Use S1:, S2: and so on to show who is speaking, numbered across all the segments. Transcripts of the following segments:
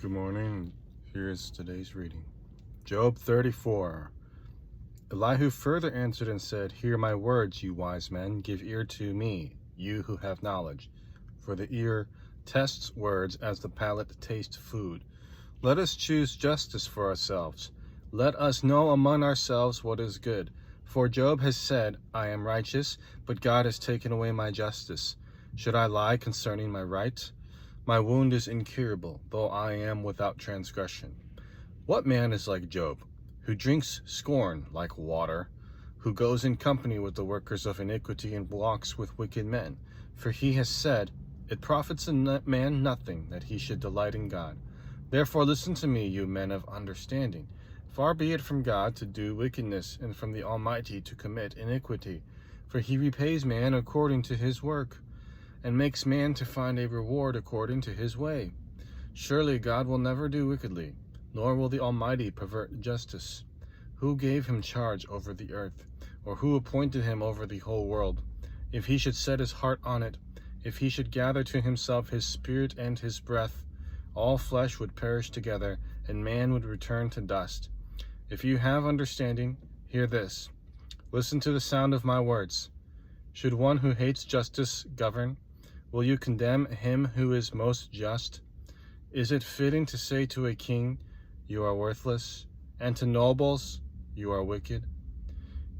S1: Good morning. Here's today's reading. Job 34. Elihu further answered and said, Hear my words, you wise men. Give ear to me, you who have knowledge. For the ear tests words as the palate tastes food. Let us choose justice for ourselves. Let us know among ourselves what is good. For Job has said, I am righteous, but God has taken away my justice. Should I lie concerning my right? My wound is incurable, though I am without transgression. What man is like Job, who drinks scorn like water, who goes in company with the workers of iniquity and walks with wicked men? For he has said, It profits a man nothing that he should delight in God. Therefore listen to me, you men of understanding. Far be it from God to do wickedness, and from the Almighty to commit iniquity. For he repays man according to his work, and makes man to find a reward according to his way. Surely God will never do wickedly, nor will the Almighty pervert justice. Who gave him charge over the earth, or who appointed him over the whole world? If he should set his heart on it, if he should gather to himself his spirit and his breath, all flesh would perish together, and man would return to dust. If you have understanding, hear this. Listen to the sound of my words. Should one who hates justice govern? Will you condemn him who is most just? Is it fitting to say to a king, You are worthless, and to nobles, You are wicked?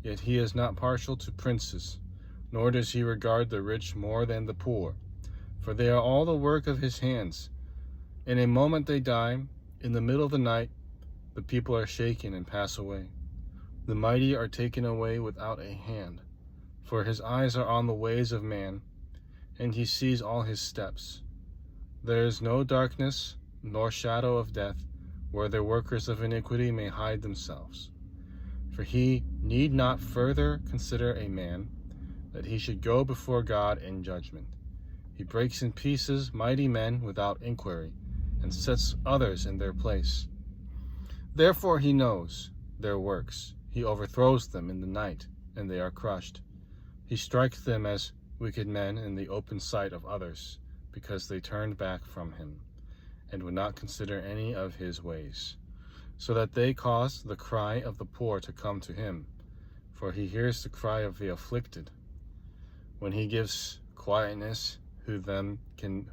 S1: Yet he is not partial to princes, nor does he regard the rich more than the poor, for they are all the work of his hands. In a moment they die, in the middle of the night the people are shaken and pass away. The mighty are taken away without a hand, for his eyes are on the ways of man, and he sees all his steps. There is no darkness, nor shadow of death, where the workers of iniquity may hide themselves. For he need not further consider a man, that he should go before God in judgment. He breaks in pieces mighty men without inquiry, and sets others in their place. Therefore he knows their works. He overthrows them in the night, and they are crushed. He strikes them as wicked men in the open sight of others, because they turned back from him, and would not consider any of his ways, so that they caused the cry of the poor to come to him, for he hears the cry of the afflicted. When he gives quietness, who then can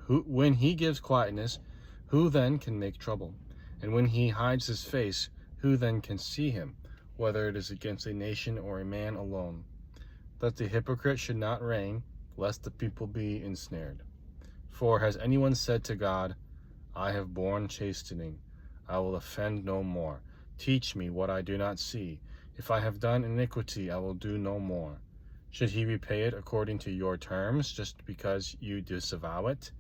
S1: make trouble? And when he hides his face, who then can see him, whether it is against a nation or a man alone? That the hypocrite should not reign, lest the people be ensnared. For has anyone said to God, I have borne chastening, I will offend no more. Teach me what I do not see. If I have done iniquity, I will do no more. Should he repay it according to your terms, just because you disavow it?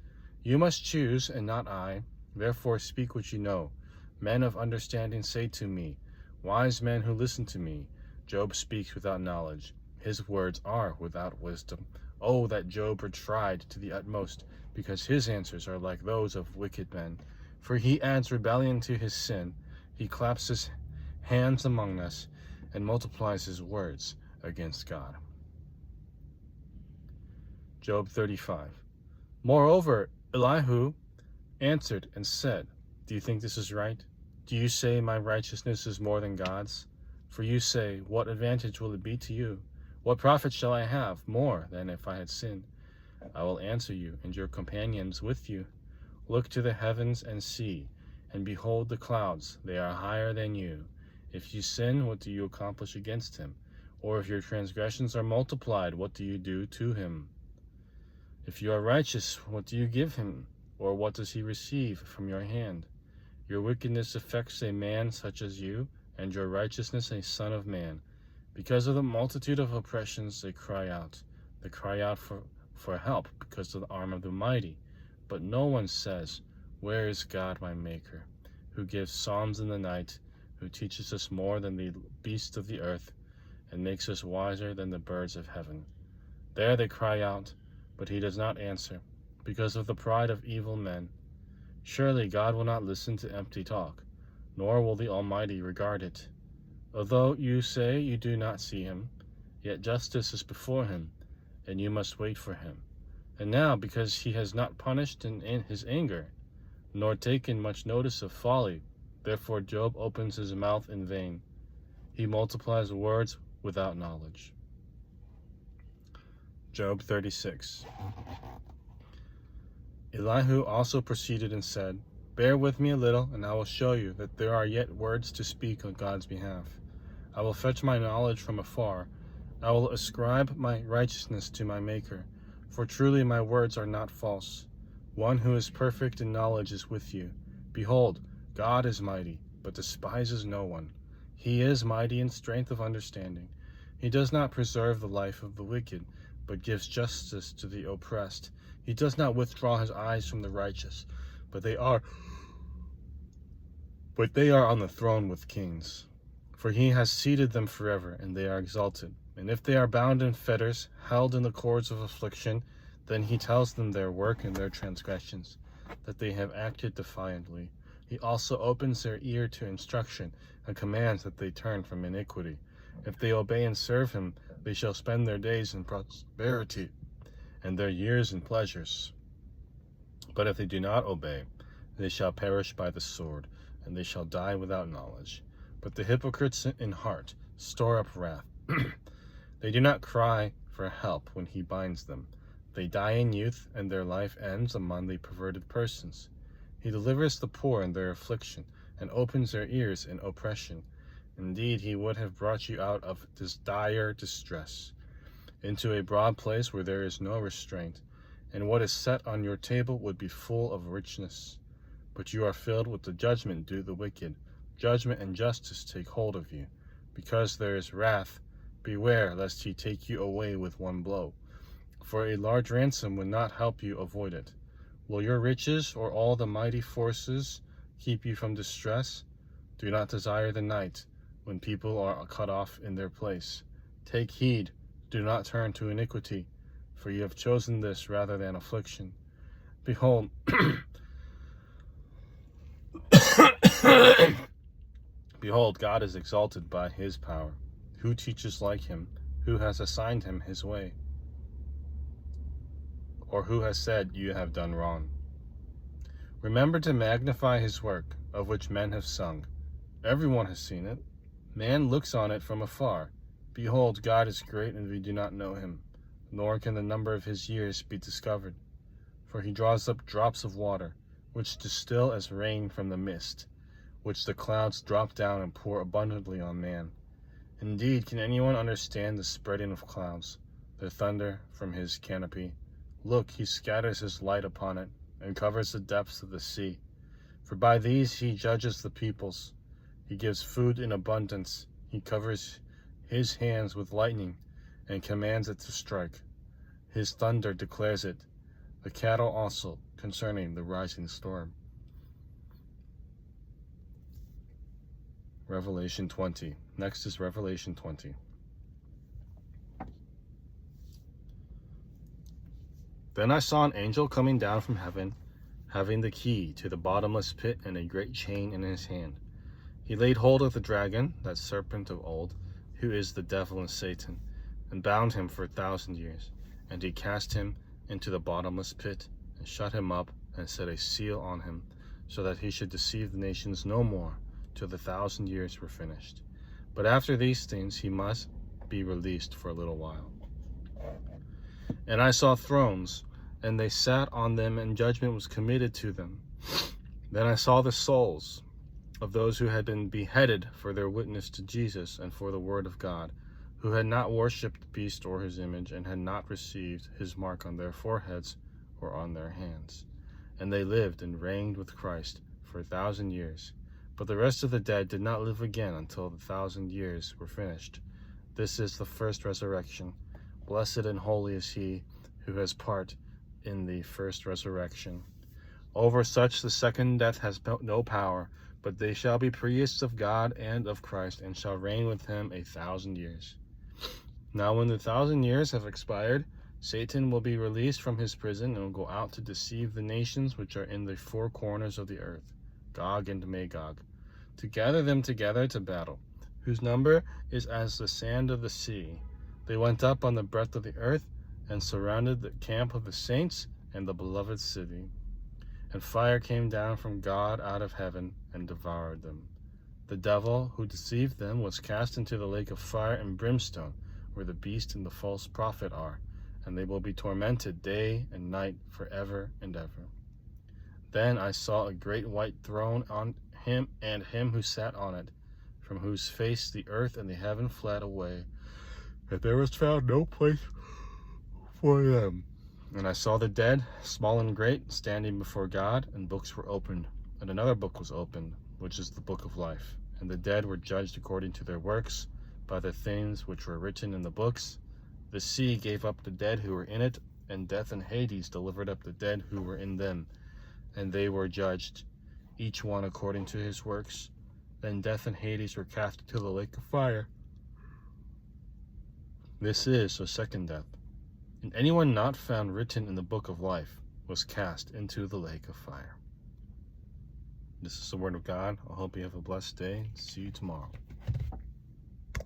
S1: You must choose, and not I. Therefore speak what you know. Men of understanding say to me, wise men who listen to me. Job speaks without knowledge. His words are without wisdom. Oh, that Job were tried to the utmost, because his answers are like those of wicked men. For he adds rebellion to his sin. He claps his hands among us, and multiplies his words against God. Job 35. Moreover, Elihu answered and said, Do you think this is right? Do you say my righteousness is more than God's? For you say, What advantage will it be to you? What profit shall I have more than if I had sinned? I will answer you, and your companions with you. Look to the heavens and see, and behold the clouds, they are higher than you. If you sin, what do you accomplish against him? Or if your transgressions are multiplied, what do you do to him? If you are righteous, what do you give him? Or what does he receive from your hand? Your wickedness affects a man such as you, and your righteousness a son of man. Because of the multitude of oppressions they cry out. They cry out for help because of the arm of the mighty. But no one says, Where is God my Maker, who gives psalms in the night, who teaches us more than the beasts of the earth, and makes us wiser than the birds of heaven? There they cry out, but he does not answer, because of the pride of evil men. Surely God will not listen to empty talk, nor will the Almighty regard it. Although you say you do not see him, yet justice is before him, and you must wait for him. And now, because he has not punished in his anger, nor taken much notice of folly. Therefore Job opens his mouth in vain. He multiplies words without knowledge. Job 36. Elihu also proceeded and said, Bear with me a little, and I will show you that there are yet words to speak on God's behalf. I will fetch my knowledge from afar. I will ascribe my righteousness to my Maker, for truly my words are not false. One who is perfect in knowledge is with you. Behold, God is mighty, but despises no one. He is mighty in strength of understanding. He does not preserve the life of the wicked, but gives justice to the oppressed. He does not withdraw his eyes from the righteous, but they are on the throne with kings. For he has seated them forever, and they are exalted. And if they are bound in fetters, held in the cords of affliction, then he tells them their work and their transgressions, that they have acted defiantly. He also opens their ear to instruction, and commands that they turn from iniquity. If they obey and serve him, they shall spend their days in prosperity, and their years in pleasures. But if they do not obey, they shall perish by the sword, and they shall die without knowledge. But the hypocrites in heart store up wrath. They do not cry for help when he binds them. They die in youth, and their life ends among the perverted persons. He delivers the poor in their affliction, and opens their ears in oppression. Indeed, he would have brought you out of this dire distress, into a broad place where there is no restraint, and what is set on your table would be full of richness. But you are filled with the judgment due the wicked. Judgment and justice take hold of you. Because there is wrath, beware lest he take you away with one blow. For a large ransom would not help you avoid it. Will your riches or all the mighty forces keep you from distress? Do not desire the night, when people are cut off in their place. Take heed, do not turn to iniquity, for you have chosen this rather than affliction. Behold, Behold, God is exalted by his power. Who teaches like him? Who has assigned him his way? Or who has said, You have done wrong? Remember to magnify his work, of which men have sung. Everyone has seen it. Man looks on it from afar. Behold, God is great, and we do not know him, nor can the number of his years be discovered. For he draws up drops of water, which distill as rain from the mist, which the clouds drop down and pour abundantly on man. Indeed, can anyone understand the spreading of clouds, the thunder from his canopy? Look, he scatters his light upon it, and covers the depths of the sea. For by these he judges the peoples. He gives food in abundance. He covers his hands with lightning, and commands it to strike. His thunder declares it, the cattle also, concerning the rising storm. Revelation 20. Next is Revelation 20. Then I saw an angel coming down from heaven, having the key to the bottomless pit and a great chain in his hand. He laid hold of the dragon, that serpent of old, who is the devil and Satan, and bound him for 1,000 years. And he cast him into the bottomless pit, and shut him up, and set a seal on him, so that he should deceive the nations no more, till the 1,000 years were finished. But after these things he must be released for a little while. And I saw thrones, and they sat on them, and judgment was committed to them. Then I saw the souls of those who had been beheaded for their witness to Jesus and for the word of God, who had not worshipped the beast or his image, and had not received his mark on their foreheads or on their hands. And they lived and reigned with Christ for 1,000 years. But the rest of the dead did not live again until the 1,000 years were finished. This is the first resurrection. Blessed and holy is he who has part in the first resurrection. Over such the second death has no power, but they shall be priests of God and of Christ, and shall reign with him 1,000 years. Now when the 1,000 years have expired, Satan will be released from his prison, and will go out to deceive the nations which are in the four corners of the earth, Gog and Magog, to gather them together to battle, whose number is as the sand of the sea. They went up on the breadth of the earth, and surrounded the camp of the saints and the beloved city. And fire came down from God out of heaven and devoured them. The devil who deceived them was cast into the lake of fire and brimstone, where the beast and the false prophet are, and they will be tormented day and night forever and ever. Then I saw a great white throne on him and him who sat on it, from whose face the earth and the heaven fled away, and there was found no place for them. And I saw the dead, small and great, standing before God, and books were opened. And another book was opened, which is the book of life. And the dead were judged according to their works, by the things which were written in the books. The sea gave up the dead who were in it, and death and Hades delivered up the dead who were in them. And they were judged, each one according to his works. Then death and Hades were cast into the lake of fire. This is the second death. And anyone not found written in the book of life was cast into the lake of fire. This is the word of God. I hope you have a blessed day. See you tomorrow.